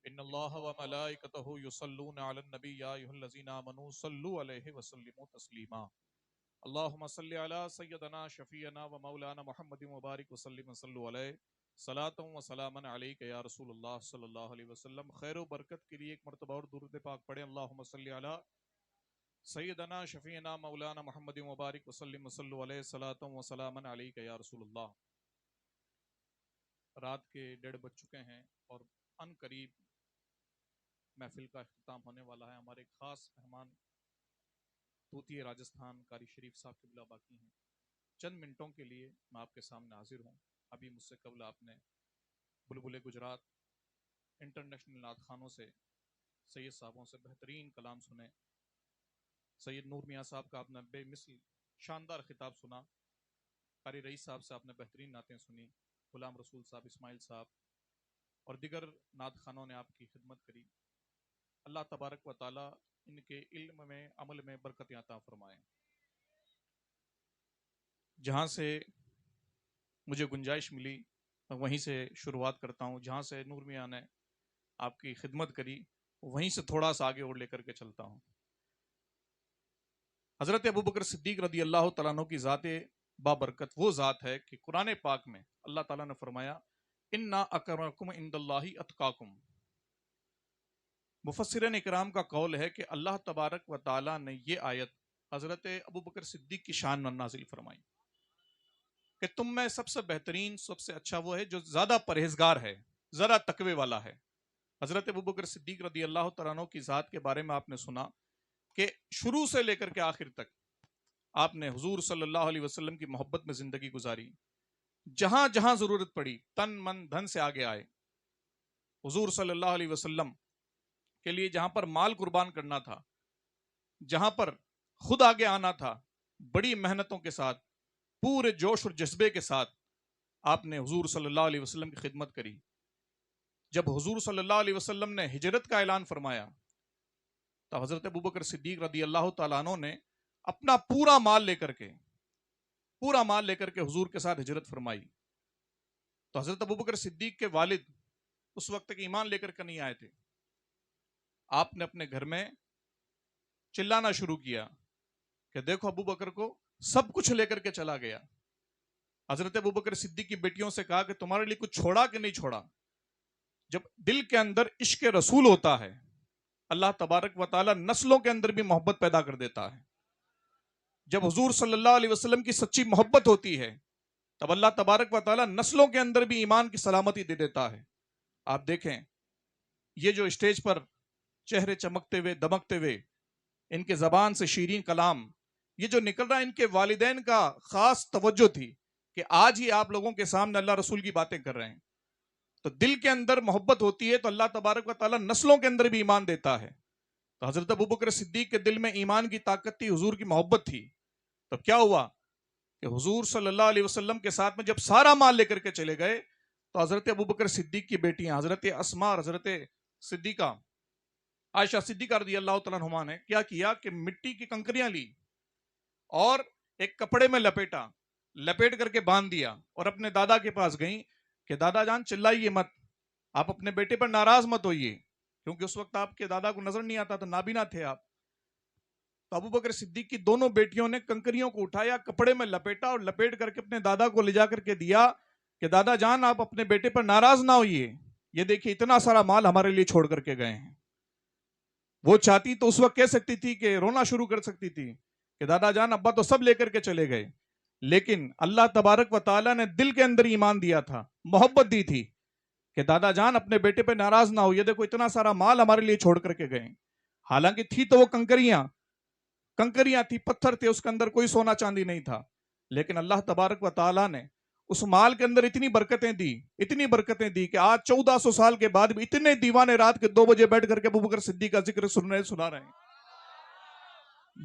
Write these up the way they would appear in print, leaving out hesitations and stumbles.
ان اللہ و ملائکتہ یصلون علی النبی یا ایھا الذین آمنوا صلوا علیہ وسلموا تسلیما اللہم صلی علی سیدنا شفیعنا و مولانا محمد مبارک وسلم وصلوا علیہ صلاۃ و سلاما علیک یا رسول اللہ صلی اللہ علیہ وسلم۔ خیر و برکت کے لیے ایک مرتبہ اور درود پاک پڑھیں۔ اللہم صلی علی سیدنا شفیعنا مولانا محمد مبارک وسلم وصلوا علیہ صلاۃ و سلاما علیک یا رسول اللہ۔ رات کے 1:30 بج چکے ہیں اور ان قریب محفل کا اختتام ہونے والا ہے۔ ہمارے خاص مہمان طوطی راجستھان قاری شریف صاحب قبلہ باقی ہیں۔ چند منٹوں کے لیے میں آپ کے سامنے حاضر ہوں۔ ابھی مجھ سے قبل آپ نے بلبل گجرات انٹرنیشنل نعت خانوں سے سید صاحبوں سے بہترین کلام سنے۔ سید نور میاں صاحب کا آپ نے بے مثل شاندار خطاب سنا۔ قاری رئیس صاحب سے آپ نے بہترین نعتیں سنی۔ غلام رسول صاحب، اسماعیل صاحب اور دیگر نعت خانوں نے آپ کی خدمت کری۔ اللہ تبارک و تعالی ان کے علم میں، عمل میں برکت عطا فرمائے۔ جہاں سے مجھے گنجائش ملی میں وہیں سے شروعات کرتا ہوں۔ جہاں سے نور میاں نے آپ کی خدمت کری وہیں سے تھوڑا سا آگے اور لے کر کے چلتا ہوں۔ حضرت ابوبکر صدیق رضی اللہ تعالیٰ عنہ کی ذات بابرکت وہ ذات ہے کہ قرآن پاک میں اللہ تعالیٰ نے فرمایا انا اکرمکم عند اللہ اتقاکم۔ مفسرین اکرام کا قول ہے کہ اللہ تبارک و تعالیٰ نے یہ آیت حضرت ابوبکر صدیق کی شان میں نازل فرمائی کہ تم میں سب سے بہترین، سب سے اچھا وہ ہے جو زیادہ پرہیزگار ہے، ذرا تقوی والا ہے۔ حضرت ابوبکر صدیق رضی اللہ تعالیٰ عنہ کی ذات کے بارے میں آپ نے سنا کہ شروع سے لے کر کے آخر تک آپ نے حضور صلی اللہ علیہ وسلم کی محبت میں زندگی گزاری۔ جہاں جہاں ضرورت پڑی تن من دھن سے آگے آئے۔ حضور صلی اللہ علیہ وسلم کے لیے جہاں پر مال قربان کرنا تھا، جہاں پر خود آگے آنا تھا، بڑی محنتوں کے ساتھ، پورے جوش اور جذبے کے ساتھ آپ نے حضور صلی اللہ علیہ وسلم کی خدمت کری۔ جب حضور صلی اللہ علیہ وسلم نے ہجرت کا اعلان فرمایا تو حضرت ابوبکر صدیق رضی اللہ تعالیٰ عنہ نے اپنا پورا مال لے کر کے حضور کے ساتھ ہجرت فرمائی۔ تو حضرت ابوبکر صدیق کے والد اس وقت تک ایمان لے کر کے نہیں آئے تھے۔ آپ نے اپنے گھر میں چلانا شروع کیا کہ دیکھو ابوبکر کو سب کچھ لے کر کے چلا گیا۔ حضرت ابوبکر صدیق کی بیٹیوں سے کہا کہ تمہارے لیے کچھ چھوڑا کہ نہیں چھوڑا؟ جب دل کے اندر عشق رسول ہوتا ہے اللہ تبارک و تعالی نسلوں کے اندر بھی محبت پیدا کر دیتا ہے۔ جب حضور صلی اللہ علیہ وسلم کی سچی محبت ہوتی ہے تب اللہ تبارک و تعالی نسلوں کے اندر بھی ایمان کی سلامتی دے دیتا ہے۔ آپ دیکھیں یہ جو اسٹیج پر چہرے چمکتے ہوئے دمکتے ہوئے ان کے زبان سے شیرین کلام یہ جو نکل رہا ہے، ان کے والدین کا خاص توجہ تھی کہ آج ہی آپ لوگوں کے سامنے اللہ رسول کی باتیں کر رہے ہیں۔ تو دل کے اندر محبت ہوتی ہے تو اللہ تبارک و تعالی نسلوں کے اندر بھی ایمان دیتا ہے۔ تو حضرت ابوبکر صدیق کے دل میں ایمان کی طاقت تھی، حضور کی محبت تھی۔ تو کیا ہوا کہ حضور صلی اللہ علیہ وسلم کے ساتھ میں جب سارا مال لے کر کے چلے گئے تو حضرت ابوبکر صدیق کی بیٹیاں حضرت اسماء اور حضرت صدیقہ عائشہ صدیقہ رضی اللہ تعالیٰ عنہما نے کیا کیا کہ مٹی کی کنکریاں لی اور ایک کپڑے میں لپیٹ کر کے باندھ دیا اور اپنے دادا کے پاس گئیں کہ دادا جان چلائیے مت، آپ اپنے بیٹے پر ناراض مت ہوئیے، کیونکہ اس وقت آپ کے دادا کو نظر نہیں آتا، تو نابینا تھے آپ۔ تو ابوبکر صدیق کی دونوں بیٹیوں نے کنکریوں کو اٹھایا، کپڑے میں لپیٹا اور لپیٹ کر کے اپنے دادا کو لے جا کر کے دیا کہ دادا جان آپ اپنے بیٹے پر ناراض نہ ہوئیے، یہ دیکھیے اتنا سارا مال ہمارے لیے چھوڑ کر کے گئے ہیں۔ وہ چاہتی تو اس وقت کہہ سکتی تھی کہ رونا شروع کر سکتی تھی کہ دادا جان ابا تو سب لے کر کے چلے گئے، لیکن اللہ تبارک و تعالیٰ نے دل کے اندر ایمان دیا تھا، محبت دی تھی کہ دادا جان اپنے بیٹے پہ ناراض نہ ہو، یہ دیکھو اتنا سارا مال ہمارے لیے چھوڑ کر کے گئے۔ حالانکہ تھی تو وہ کنکریاں تھی، پتھر تھے، اس کے اندر کوئی سونا چاندی نہیں تھا، لیکن اللہ تبارک و تعالیٰ نے اس مال کے اندر اتنی برکتیں دی کہ آج 1400 سال کے بعد بھی اتنے دیوانے رات کے 2 بجے بیٹھ کر کے ابوبکر صدیق کا ذکر سنا رہے ہیں۔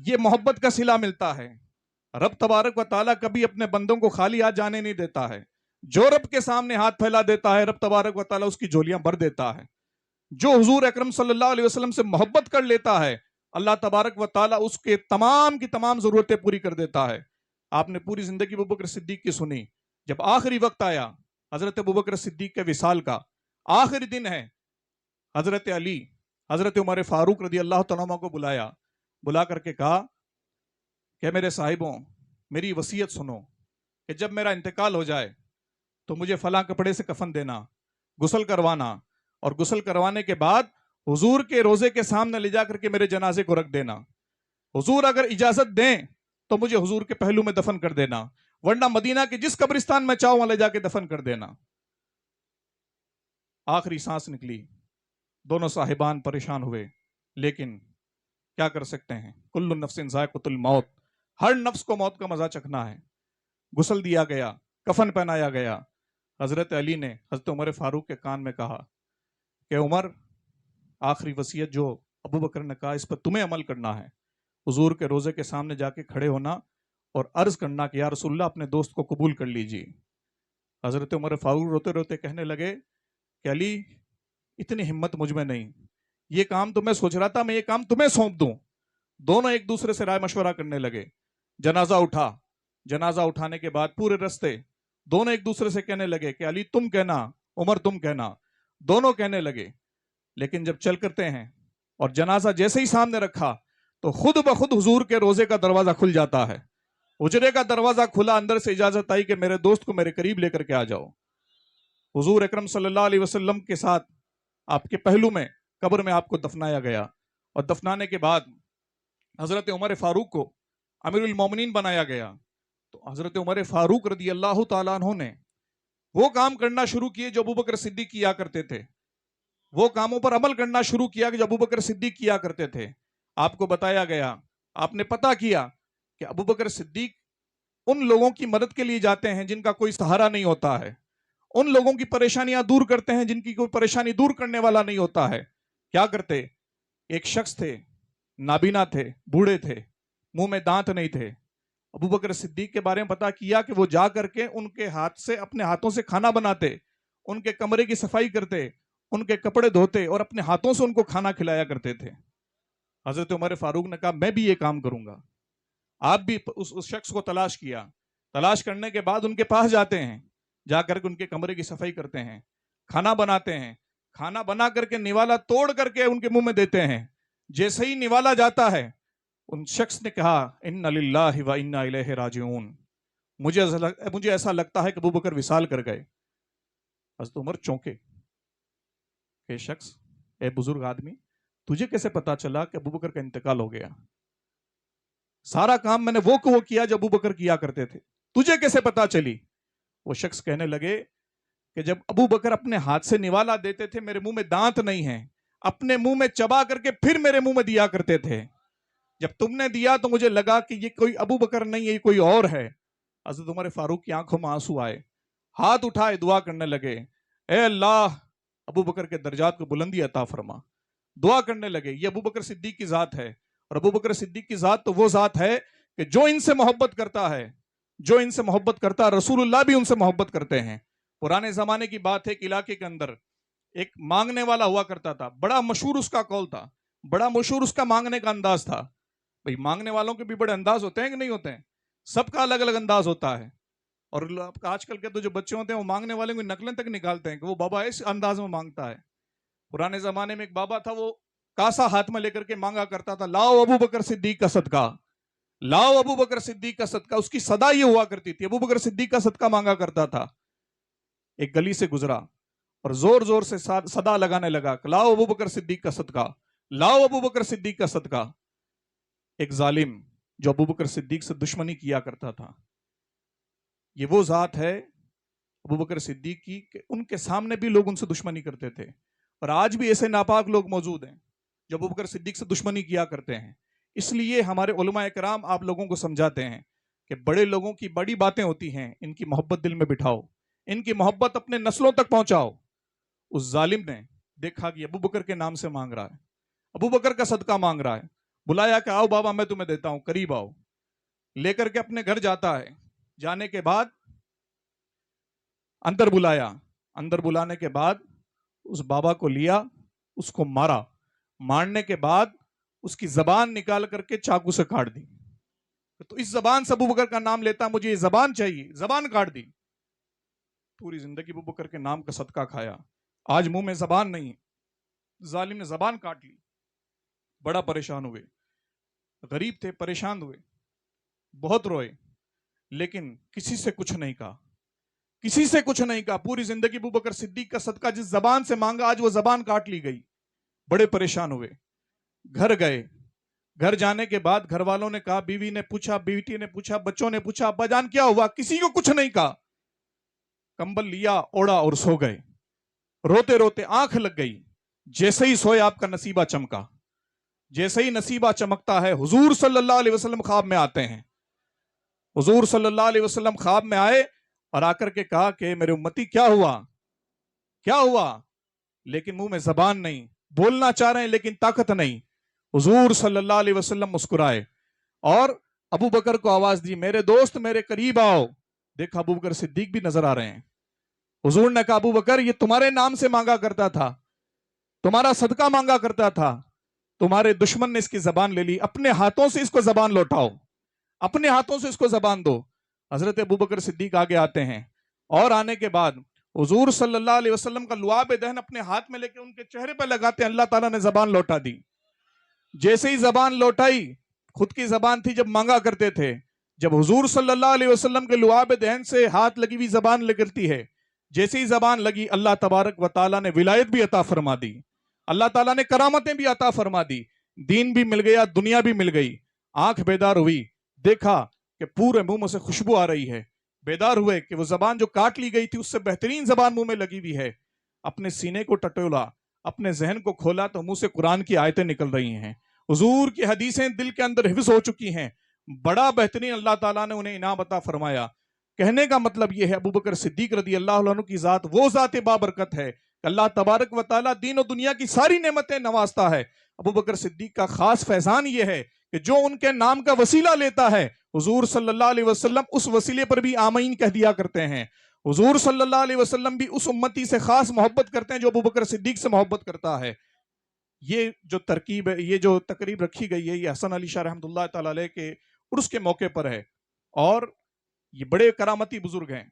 یہ محبت کا صلہ ملتا ہے۔ رب تبارک و تعالیٰ کبھی اپنے بندوں کو خالی ہاتھ جانے نہیں دیتا ہے۔ جو رب کے سامنے ہاتھ پھیلا دیتا ہے رب تبارک و تعالیٰ اس کی جھولیاں بھر دیتا ہے۔ جو حضور اکرم صلی اللہ علیہ وسلم سے محبت کر لیتا ہے اللہ تبارک و تعالیٰ اس کے تمام کی تمام ضرورتیں پوری کر دیتا ہے۔ آپ نے پوری زندگی ابوبکر صدیق کی سنی، جب آخری وقت آیا حضرت ابوبکر صدیق کے وصال کا، آخری دن ہے، حضرت علی حضرت عمر فاروق رضی اللہ تعالیٰ عنہ کو بلایا، بلا کر کے کہا کہ میرے صاحبوں میری وصیت سنو کہ جب میرا انتقال ہو جائے تو مجھے فلاں کپڑے سے کفن دینا، غسل کروانا، اور غسل کروانے کے بعد حضور کے روزے کے سامنے لے جا کر کے میرے جنازے کو رکھ دینا۔ حضور اگر اجازت دیں تو مجھے حضور کے پہلو میں دفن کر دینا، ورنہ مدینہ کے جس قبرستان میں چاہو وہاں لے جا کے دفن کر دینا۔ آخری سانس نکلی، دونوں صاحبان پریشان ہوئے، لیکن کیا کر سکتے ہیں، کل نفس ذائقۃ الموت، ہر نفس کو موت کا مزہ چکھنا ہے۔ غسل دیا گیا، کفن پہنایا گیا۔ حضرت علی نے حضرت عمر فاروق کے کان میں کہا کہ عمر، آخری وصیت جو ابو بکر نے کہا اس پر تمہیں عمل کرنا ہے۔ حضور کے روزے کے سامنے جا کے کھڑے ہونا اور عرض کرنا کہ یا رسول اللہ اپنے دوست کو قبول کر لیجیے۔ حضرت عمر فاروق روتے روتے کہنے لگے کہ علی، اتنی ہمت مجھ میں نہیں، یہ کام تو میں سوچ رہا تھا میں یہ کام تمہیں سونپ دوں۔ دونوں ایک دوسرے سے رائے مشورہ کرنے لگے۔ جنازہ اٹھا، جنازہ اٹھانے کے بعد پورے رستے دونوں ایک دوسرے سے کہنے لگے کہ علی تم کہنا، عمر تم کہنا، دونوں کہنے لگے۔ لیکن جب چل کرتے ہیں اور جنازہ جیسے ہی سامنے رکھا تو خود بخود حضور کے روزے کا دروازہ کھل جاتا ہے، حجرے کا دروازہ کھلا، اندر سے اجازت آئی کہ میرے دوست کو میرے قریب لے کر کے آ جاؤ۔ حضور اکرم صلی اللہ علیہ وسلم کے ساتھ آپ کے پہلو میں قبر میں آپ کو دفنایا گیا، اور دفنانے کے بعد حضرت عمر فاروق کو امیر المومنین بنایا گیا۔ تو حضرت عمر فاروق رضی اللہ تعالیٰ عنہ نے وہ کام کرنا شروع کیے جو ابوبکر صدیق کیا کرتے تھے، وہ کاموں پر عمل کرنا شروع کیا کہ جو ابوبکر صدیق کیا کرتے تھے۔ آپ کو بتایا گیا، آپ نے پتہ کیا کہ ابوبکر صدیق ان لوگوں کی مدد کے لیے جاتے ہیں جن کا کوئی سہارا نہیں ہوتا ہے، ان لوگوں کی پریشانیاں دور کرتے ہیں جن کی کوئی پریشانی دور کرنے والا نہیں ہوتا ہے۔ کیا کرتے؟ ایک شخص تھے، نابینا تھے، بوڑھے تھے، منہ میں دانت نہیں تھے۔ ابوبکر صدیق کے بارے میں پتا کیا کہ وہ جا کر کے ان کے ہاتھ سے، اپنے ہاتھوں سے کھانا بناتے، ان کے کمرے کی صفائی کرتے، ان کے کپڑے دھوتے اور اپنے ہاتھوں سے ان کو کھانا کھلایا کرتے تھے۔ حضرت عمر فاروق نے کہا میں بھی یہ کام کروں گا۔ آپ بھی اس شخص کو تلاش کیا، تلاش کرنے کے بعد ان کے پاس جاتے ہیں، جا کر کے ان کے کمرے کی صفائی کرتے ہیں، کھانا بناتے ہیں، کھانا بنا کر کے نوالا توڑ کر کے ان کے منہ میں دیتے ہیں۔ جیسے ہی نوالا جاتا ہے، ان شخص نے کہا ان للہ و انا الیہ راجعون، مجھے ایسا لگتا ہے کہ ابوبکر وصال کر گئے۔ حضرت عمر چونکے کہ شخص، اے بزرگ آدمی، تجھے کیسے پتا چلا کہ ابوبکر کا انتقال ہو گیا؟ سارا کام میں نے وہ کیا جو ابوبکر کیا کرتے تھے، تجھے کیسے پتا چلی؟ وہ شخص کہنے لگے کہ جب ابوبکر اپنے ہاتھ سے نوالا دیتے تھے، میرے منہ میں دانت نہیں ہیں، اپنے منہ میں چبا کر کے پھر میرے منہ میں دیا کرتے تھے۔ جب تم نے دیا تو مجھے لگا کہ یہ کوئی ابوبکر نہیں ہے، یہ کوئی اور ہے۔ حضرت عمر فاروق کی آنکھوں میں آنسو آئے، ہاتھ اٹھائے، دعا کرنے لگے، اے اللہ ابوبکر کے درجات کو بلندی عطا فرما۔ دعا کرنے لگے، یہ ابوبکر صدیق کی ذات ہے، اور ابوبکر صدیق کی ذات تو وہ ذات ہے کہ جو ان سے محبت کرتا ہے، جو ان سے محبت کرتا ہے، رسول اللہ بھی ان سے محبت کرتے ہیں۔ پرانے زمانے کی بات ہے کہ علاقے کے اندر ایک مانگنے والا ہوا کرتا تھا، بڑا مشہور اس کا قول تھا، بڑا مشہور اس کا مانگنے کا انداز تھا۔ بھئی مانگنے والوں کے بھی بڑے انداز ہوتے ہیں کہ نہیں ہوتے ہیں؟ سب کا الگ الگ انداز ہوتا ہے، اور آج کل کے تو جو بچے ہوتے ہیں وہ مانگنے والے کو نقلیں تک نکالتے ہیں کہ وہ بابا اس انداز میں مانگتا ہے۔ پرانے زمانے میں ایک بابا تھا، وہ کاسا ہاتھ میں لے کر کے مانگا کرتا تھا، لاؤ ابوبکر صدیق کا صدقہ، لاؤ ابوبکر صدیق کا صدقہ۔ اس کی صدا یہ ہوا کرتی تھی، ابوبکر صدیق کا صدقہ مانگا کرتا تھا۔ ایک گلی سے گزرا اور زور زور سے صدا لگانے لگا، لاؤ ابوبکر صدیق کا صدقہ، لاؤ ابوبکر صدیق کا صدقہ۔ ایک ظالم جو ابوبکر صدیق سے دشمنی کیا کرتا تھا، یہ وہ ذات ہے ابوبکر صدیق کی کہ ان کے سامنے بھی لوگ ان سے دشمنی کرتے تھے، اور آج بھی ایسے ناپاک لوگ موجود ہیں جو ابوبکر صدیق سے دشمنی کیا کرتے ہیں۔ اس لیے ہمارے علماء کرام آپ لوگوں کو سمجھاتے ہیں کہ بڑے لوگوں کی بڑی باتیں ہوتی ہیں، ان کی محبت دل میں بٹھاؤ، ان کی محبت اپنے نسلوں تک پہنچاؤ۔ اس ظالم نے دیکھا کہ ابوبکر کے نام سے مانگ رہا ہے، ابوبکر کا صدقہ مانگ رہا ہے، بلایا کہ آؤ بابا میں تمہیں دیتا ہوں، قریب آؤ۔ لے کر کے اپنے گھر جاتا ہے، جانے کے بعد اندر بلایا، اندر بلانے کے بعد اس بابا کو لیا، اس کو مارا، مارنے کے بعد اس کی زبان نکال کر کے چاقو سے کاٹ دی۔ تو اس زبان سے ابوبکر کا نام لیتا، مجھے یہ زبان چاہیے، زبان کاٹ دی۔ پوری زندگی ابوبکر کے نام کا صدقہ کھایا، آج منہ میں زبان نہیں، ظالم نے زبان کاٹ لی، بڑا پریشان ہوئے، غریب تھے، پریشان ہوئے، بہت روئے، لیکن کسی سے کچھ نہیں کہا، کسی سے کچھ نہیں کہا۔ پوری زندگی ابو بکر صدیق کا صدقہ جس زبان سے مانگا، آج وہ زبان کاٹ لی گئی، بڑے پریشان ہوئے، گھر گئے۔ گھر جانے کے بعد گھر والوں نے کہا، بیوی نے پوچھا، بیٹی نے پوچھا، بچوں نے پوچھا، ابا جان کیا ہوا؟ کسی کو کچھ نہیں کہا، کمبل لیا، اوڑا اور سو گئے۔ روتے روتے آنکھ لگ گئی، جیسے ہی سوئے آپ کا نصیبہ چمکا۔ جیسے ہی نصیبہ چمکتا ہے، حضور صلی اللہ علیہ وسلم خواب میں آتے ہیں۔ حضور صلی اللہ علیہ وسلم خواب میں آئے اور آ کر کے کہا کہ میرے امتی کیا ہوا، کیا ہوا؟ لیکن منہ میں زبان نہیں، بولنا چاہ رہے ہیں لیکن طاقت نہیں۔ حضور صلی اللہ علیہ وسلم مسکرائے اور ابو بکر کو آواز دی، میرے دوست میرے قریب آؤ۔ دیکھا ابو بکر صدیق بھی نظر آ رہے ہیں۔ حضور نے کہا، ابو بکر یہ تمہارے نام سے مانگا کرتا تھا، تمہارا صدقہ مانگا کرتا تھا، تمہارے دشمن نے اس کی زبان لے لی، اپنے ہاتھوں سے اس کو زبان لوٹاؤ، اپنے ہاتھوں سے اس کو زبان دو۔ حضرت ابو بکر صدیق آگے آتے ہیں اور آنے کے بعد حضور صلی اللہ علیہ وسلم کا لعاب دہن اپنے ہاتھ میں لے کے ان کے چہرے پہ لگاتے ہیں، اللہ تعالیٰ نے زبان لوٹا دی۔ جیسے ہی زبان لوٹائی، خود کی زبان تھی جب مانگا کرتے تھے، جب حضور صلی اللہ علیہ وسلم کے لعاب دہن سے ہاتھ لگی ہوئی زبان نکلتی ہے، جیسے ہی زبان لگی، اللہ تبارک و تعالیٰ نے ولایت بھی عطا فرما دی، اللہ تعالیٰ نے کرامتیں بھی عطا فرما دی، دین بھی مل گیا، دنیا بھی مل گئی۔ آنکھ بیدار ہوئی، دیکھا کہ پورے منہ میں سے خوشبو آ رہی ہے، بیدار ہوئے کہ وہ زبان جو کاٹ لی گئی تھی اس سے بہترین زبان منہ میں لگی ہوئی ہے۔ اپنے سینے کو ٹٹولا، اپنے ذہن کو کھولا تو منہ سے قرآن کی آیتیں نکل رہی ہیں، حضور کی حدیثیں دل کے اندر حفظ ہو چکی ہیں، بڑا بہترین اللہ تعالیٰ نے انہیں انعام عطا فرمایا۔ کہنے کا مطلب یہ ہے، ابو بکر صدیق رضی اللہ عنہ کی ذات وہ ذات بابرکت ہے کہ اللہ تبارک و تعالیٰ دین و دنیا کی ساری نعمتیں نوازتا ہے۔ ابو بکر صدیق کا خاص فیضان یہ ہے کہ جو ان کے نام کا وسیلہ لیتا ہے، حضور صلی اللہ علیہ وسلم اس وسیلے پر بھی آمین کہہ دیا کرتے ہیں۔ حضور صلی اللہ علیہ وسلم بھی اس امتی سے خاص محبت کرتے ہیں جو ابو بکر صدیق سے محبت کرتا ہے۔ یہ جو ترکیب ہے، یہ جو تقریب رکھی گئی ہے، یہ حسن علی شاہ رحمۃ اللہ تعالی علیہ کے عرس کے موقع پر ہے، اور یہ بڑے کرامتی بزرگ ہیں۔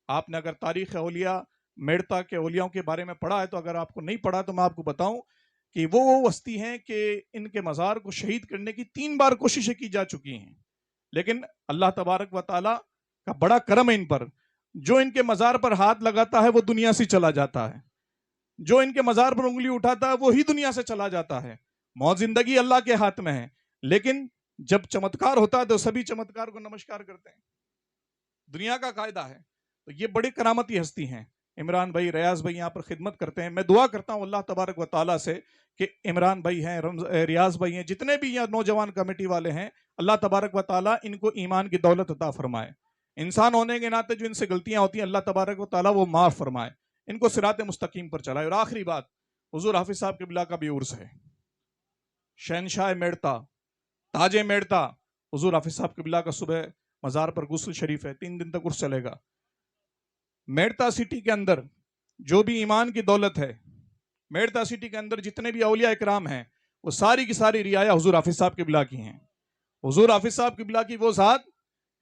آپ نے اگر تاریخ اولیاء میڑتا کے اولیاءوں کے بارے میں پڑھا ہے تو اگر آپ کو نہیں پڑھا تو میں آپ کو بتاؤں کہ وہ ہستی ہیں کہ ان کے مزار کو شہید کرنے کی 3 بار کوششیں کی جا چکی ہیں، لیکن اللہ تبارک و تعالیٰ کا بڑا کرم ہے ان پر۔ جو ان کے مزار پر ہاتھ لگاتا ہے وہ دنیا سے چلا جاتا ہے، جو ان کے مزار پر انگلی اٹھاتا ہے وہی دنیا سے چلا جاتا ہے۔ موت زندگی اللہ کے ہاتھ میں ہے، لیکن جب چمتکار ہوتا ہے تو سبھی چمتکار کو نمسکار کرتے ہیں، دنیا کا قاعدہ ہے۔ تو یہ بڑی کرامتی ہستی ہیں۔ عمران بھائی، ریاض بھائی یہاں پر خدمت کرتے ہیں، میں دعا کرتا ہوں اللہ تبارک و تعالیٰ سے کہ عمران بھائی ہیں، ریاض بھائی ہیں، جتنے بھی یہاں نوجوان کمیٹی والے ہیں، اللہ تبارک و تعالیٰ ان کو ایمان کی دولت عطا فرمائے۔ انسان ہونے کے ناطے جو ان سے غلطیاں ہوتی ہیں، اللہ تبارک و تعالیٰ وہ معاف فرمائے، ان کو صراط مستقیم پر چلائے۔ اور آخری بات، حضور حافظ صاحب قبلہ کا بھی عرس ہے، شہنشاہ میڑتا، تاج میڑتا، حضور حافظ صاحب قبلہ کا صبح مزار پر غسل شریف ہے، 3 دن تک عرس چلے گا۔ میڑتا سٹی کے اندر جو بھی ایمان کی دولت ہے، میڑتا سٹی کے اندر جتنے بھی اولیاء اکرام ہیں، وہ ساری کی ساری رعایا حضور حافظ صاحب قبلہ کی ہیں۔ حضور حافظ صاحب قبلہ کی وہ ذات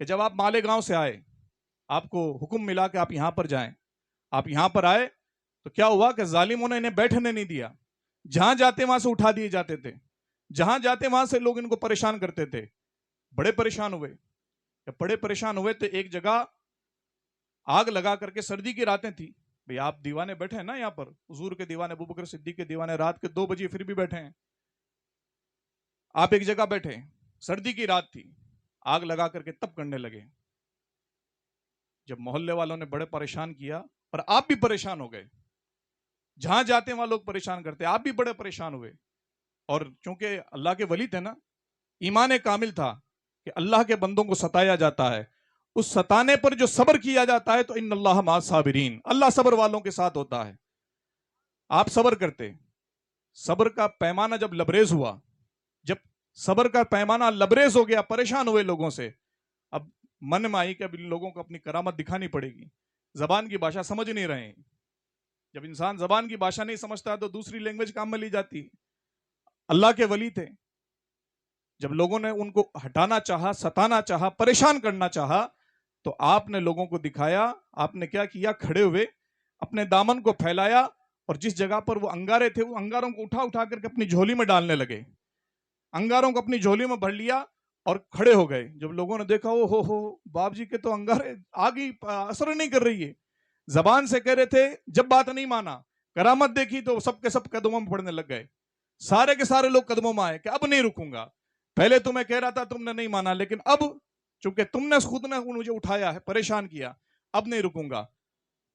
کہ جب آپ مالیگاؤں سے آئے، آپ کو حکم ملا کہ آپ یہاں پر جائیں، آپ یہاں پر آئے تو کیا ہوا کہ ظالموں نے انہیں بیٹھنے نہیں دیا، جہاں جاتے وہاں سے اٹھا دیے جاتے تھے، جہاں جاتے وہاں سے لوگ ان کو پریشان کرتے تھے۔ بڑے پریشان ہوئے، جب بڑے پریشان ہوئے تو ایک جگہ آگ لگا کر کے، سردی کی راتیں تھی، بھئی آپ دیوانے بیٹھے ہیں نا یہاں پر، حضور کے دیوانے، ابو بکر صدیق کے دیوانے، رات کے 2 بجے پھر بھی بیٹھے ہیں، آپ ایک جگہ بیٹھے، سردی کی رات تھی، آگ لگا کر کے تب کرنے لگے۔ جب محلے والوں نے بڑے پریشان کیا اور آپ بھی پریشان ہو گئے، جہاں جاتے وہاں لوگ پریشان کرتے، آپ بھی بڑے پریشان ہوئے، اور چونکہ اللہ کے ولی تھے نا، ایمان کامل تھا کہ اللہ کے بندوں کو ستایا جاتا ہے، اس ستانے پر جو صبر کیا جاتا ہے تو ان اللہ مع الصابرین، اللہ صبر والوں کے ساتھ ہوتا ہے۔ آپ صبر کرتے، صبر کا پیمانہ جب لبریز ہوا، جب صبر کا پیمانہ لبریز ہو گیا، پریشان ہوئے لوگوں سے، اب من میں آئی کہ اب ان لوگوں کو اپنی کرامت دکھانی پڑے گی، زبان کی بھاشا سمجھ نہیں رہے ہیں۔ جب انسان زبان کی بھاشا نہیں سمجھتا تو دوسری لینگویج کام میں لی جاتی۔ اللہ کے ولی تھے، جب لوگوں نے ان کو ہٹانا چاہا، ستانا چاہا، پریشان کرنا چاہا، تو آپ نے لوگوں کو دکھایا، آپ نے کیا کیا، کھڑے ہوئے اپنے دامن کو پھیلایا اور جس جگہ پر وہ انگارے تھے وہ انگاروں کو اٹھا اٹھا کر کے اپنی جھولی میں ڈالنے لگے، انگاروں کو اپنی جھولی میں بھر لیا اور کھڑے ہو گئے۔ جب لوگوں نے دیکھا ہو باپ جی کے تو انگارے آگے اثر نہیں کر رہی ہے، زبان سے کہہ رہے تھے، جب بات نہیں مانا، کرامت دیکھی تو سب کے سب قدموں میں پڑنے لگ گئے، سارے کے سارے لوگ قدموں میں آئے کہ اب نہیں رکوں گا، پہلے تمہیں کہہ رہا تھا تم نے نہیں مانا، لیکن اب چونکہ تم نے خود نے مجھے اٹھایا ہے، پریشان کیا، اب نہیں رکوں گا۔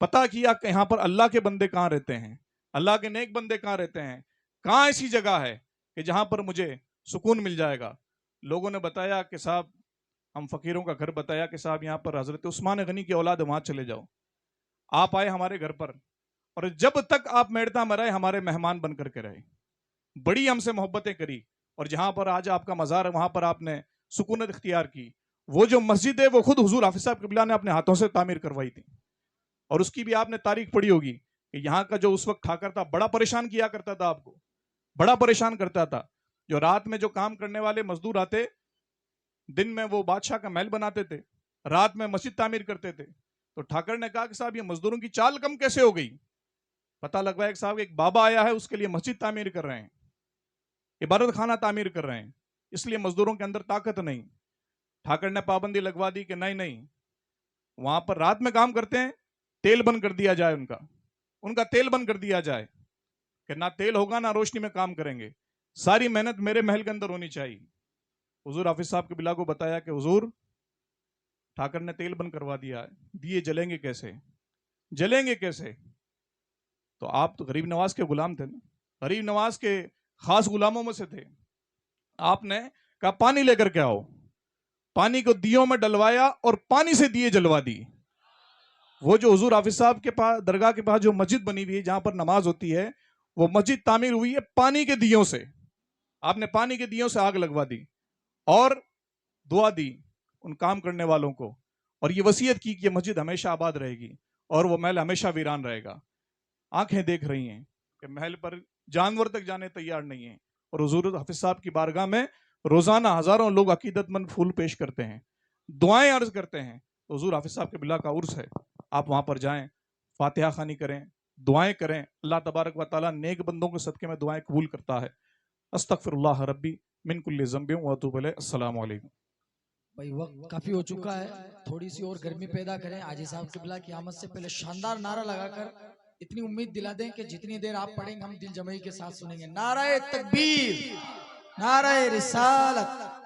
پتا کیا کہ یہاں پر اللہ کے بندے کہاں رہتے ہیں، اللہ کے نیک بندے کہاں رہتے ہیں، کہاں ایسی جگہ ہے کہ جہاں پر مجھے سکون مل جائے گا۔ لوگوں نے بتایا کہ صاحب، ہم فقیروں کا گھر بتایا کہ صاحب یہاں پر حضرت عثمان غنی کی اولاد وہاں چلے جاؤ۔ آپ آئے ہمارے گھر پر، اور جب تک آپ میڑتا میں رہے ہمارے مہمان بن کر کے رہے، بڑی ہم سے محبتیں کری، اور جہاں پر آج آپ کا مزار ہے وہاں پر آپ نے سکونت اختیار کی۔ وہ جو مسجد ہے وہ خود حضور حافظ صاحب قبلہ نے اپنے ہاتھوں سے تعمیر کروائی تھی، اور اس کی بھی آپ نے تاریخ پڑھی ہوگی کہ یہاں کا جو اس وقت ٹھاکر تھا بڑا پریشان کیا کرتا تھا، آپ کو بڑا پریشان کرتا تھا۔ جو رات میں جو کام کرنے والے مزدور آتے، دن میں وہ بادشاہ کا محل بناتے تھے، رات میں مسجد تعمیر کرتے تھے، تو ٹھاکر نے کہا کہ صاحب یہ مزدوروں کی چال کم کیسے ہو گئی؟ پتہ لگوایا کہ صاحب ایک بابا آیا ہے، اس کے لیے مسجد تعمیر کر رہے ہیں، عبادت خانہ تعمیر کر رہے ہیں، اس لیے مزدوروں کے اندر طاقت نہیں۔ ٹھاکر نے پابندی لگوا دی کہ نہیں، وہاں پر رات میں کام کرتے ہیں، تیل بند کر دیا جائے، ان کا تیل بند کر دیا جائے کہ نہ تیل ہوگا نہ روشنی میں کام کریں گے، ساری محنت میرے محل کے اندر ہونی چاہیے۔ حضور حافظ صاحب کے بلا کو بتایا کہ حضور ٹھاکر نے تیل بند کروا دیا ہے، دیے جلیں گے کیسے، جلیں گے کیسے؟ تو آپ تو غریب نواز کے غلام تھے نا، غریب نواز کے خاص غلاموں میں سے تھے۔ آپ نے کہا پانی لے کر کے آؤ، پانی کو دیوں میں ڈلوایا اور پانی سے دیے جلوا دی۔ وہ جو حضور حافظ صاحب کے پاس درگاہ کے پاس جو مسجد بنی ہوئی ہے جہاں پر نماز ہوتی ہے، وہ مسجد تعمیر ہوئی ہے پانی کے دیوں سے۔ آپ نے پانی کے دیوں سے آگ لگوا دی اور دعا دی ان کام کرنے والوں کو، اور یہ وصیت کی کہ یہ مسجد ہمیشہ آباد رہے گی اور وہ محل ہمیشہ ویران رہے گا۔ آنکھیں دیکھ رہی ہیں کہ محل پر جانور تک جانے تیار نہیں ہیں، اور حضور حافظ صاحب کی بارگاہ میں روزانہ ہزاروں لوگ عقیدت مند پھول پیش کرتے ہیں، دعائیں عرض کرتے ہیں۔ تو حضور حافظ صاحب کے بلا کا عرس ہے، آپ وہاں پر جائیں، فاتحہ خوانی کریں، دعائیں کریں، اللہ تبارک و تعالیٰ نیک بندوں کے صدقے میں دعائیں قبول کرتا ہے۔ استغفر اللہ ربی من کل ذنب واتوب الیہ۔ السلام علیکم۔ بھائی وقت کافی ہو چکا ہے، تھوڑی سی اور گرمی پیدا کریں، حاجی صاحب قبلہ کی آمد سے پہلے شاندار نعرہ لگا کر اتنی امید دلا دیں کہ جتنی دیر آپ پڑھیں گے ہم دل جمعی کے ساتھ سنیں گے۔ نعرہ تکبیر، نعرہ رسالت۔